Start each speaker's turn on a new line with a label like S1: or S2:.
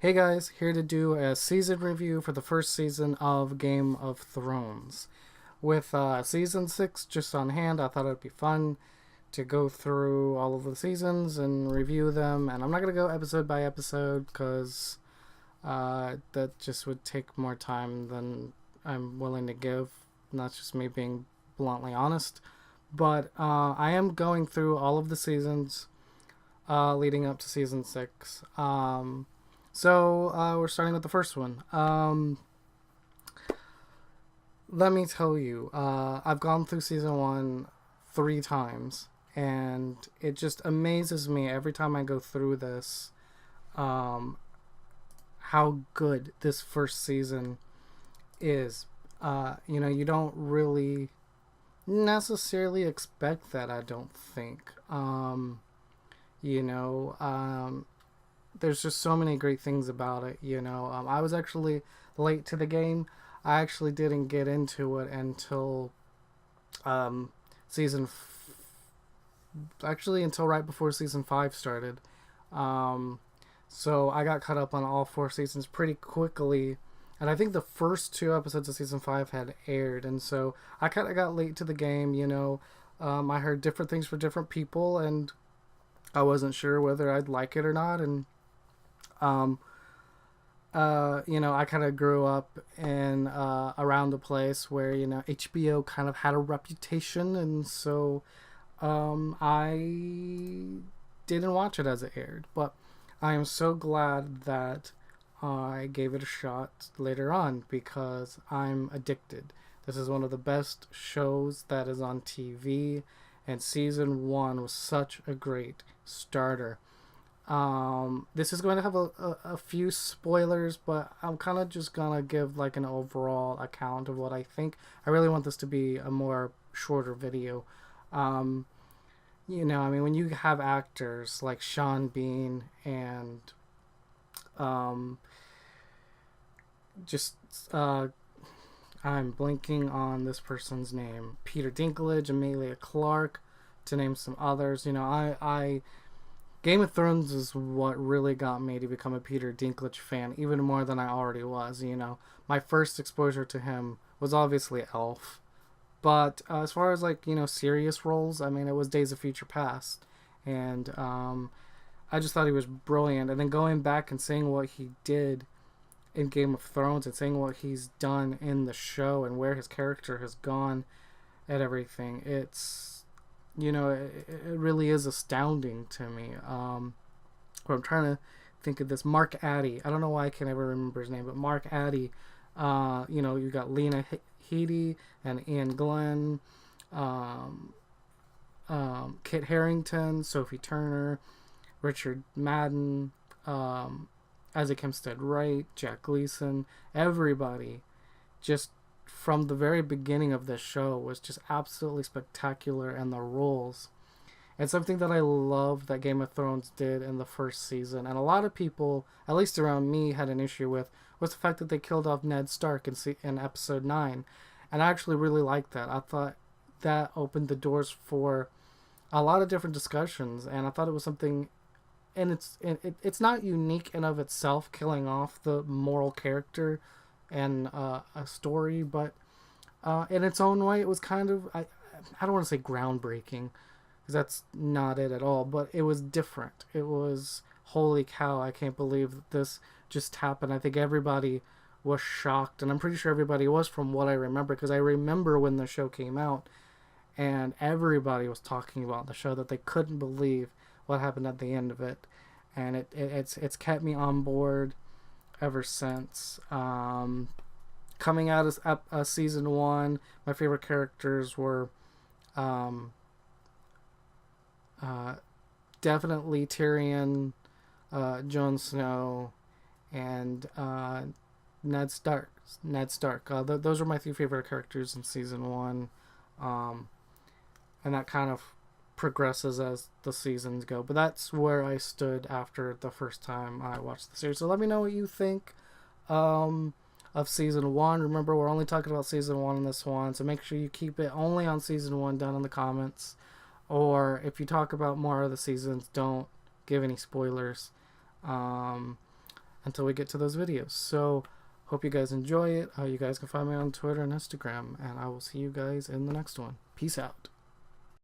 S1: Hey guys, here to do a season review for the first season of Game of Thrones. With season 6 just on hand, I thought it'd be fun to go through all of the seasons and review them. And I'm not going to go episode by episode because that just would take more time than I'm willing to give. And that's just me being bluntly honest. But I am going through all of the seasons leading up to season 6. So we're starting with the first one. Let me tell you, I've gone through season 1 3 times, and it just amazes me every time I go through this how good this first season is. You don't really necessarily expect that, I don't think. You know, there's just so many great things about it. I was actually late to the game. I actually didn't get into it until season actually until right before season 5 started. So I got caught up on all 4 seasons pretty quickly, and I think the first 2 episodes of season 5 had aired, and so I kind of got late to the game. I heard different things from different people, and I wasn't sure whether I'd like it or not. And I kind of grew up in around a place where HBO kind of had a reputation, and so I didn't watch it as it aired. But I am so glad that I gave it a shot later on because I'm addicted. This is one of the best shows that is on TV, and season 1 was such a great starter. This is going to have a few spoilers, but I'm kind of just gonna give like an overall account of what I think. I really want this to be a more shorter video. When you have actors like Sean Bean and just I'm blinking on this person's name, Peter Dinklage, Emilia Clarke, to name some others. I Game of Thrones is what really got me to become a Peter Dinklage fan, even more than I already was. My first exposure to him was obviously Elf, but as far as serious roles, I mean, it was Days of Future Past, and I just thought he was brilliant. And then going back and seeing what he did in Game of Thrones and seeing what he's done in the show and where his character has gone and everything, it really is astounding to me. But I'm trying to think of this. Mark Addy. I don't know why I can never remember his name, but Mark Addy. You got Lena Headey and Ian Glenn, Kit Harington, Sophie Turner, Richard Madden, Isaac Hempstead Wright, Jack Gleason. Everybody just from the very beginning of this show was just absolutely spectacular, and the roles. It's something that I love that Game of Thrones did in the first season, and a lot of people, at least around me, had an issue with was the fact that they killed off Ned Stark in episode 9, and I actually really liked that. I thought that opened the doors for a lot of different discussions, and I thought it was something, and it's not unique in of itself, killing off the moral character and a story, but in its own way it was kind of, I don't want to say groundbreaking because that's not it at all, but it was different. It was, holy cow, I can't believe that this just happened. I think everybody was shocked, and I'm pretty sure everybody was, from what I remember, because I remember when the show came out and everybody was talking about the show, that they couldn't believe what happened at the end of it, and it's kept me on board ever since. Coming out of season 1, my favorite characters were definitely Tyrion, Jon Snow, and Ned Stark. Those were my 3 favorite characters in season 1, and that kind of progresses as the seasons go. But that's where I stood after the first time I watched the series. So let me know what you think of season 1. Remember, we're only talking about season 1 in this one, so make sure you keep it only on season 1 down in the comments. Or if you talk about more of the seasons, don't give any spoilers. until we get to those videos. So hope you guys enjoy it. You guys can find me on Twitter and Instagram, and I will see you guys in the next one. Peace out.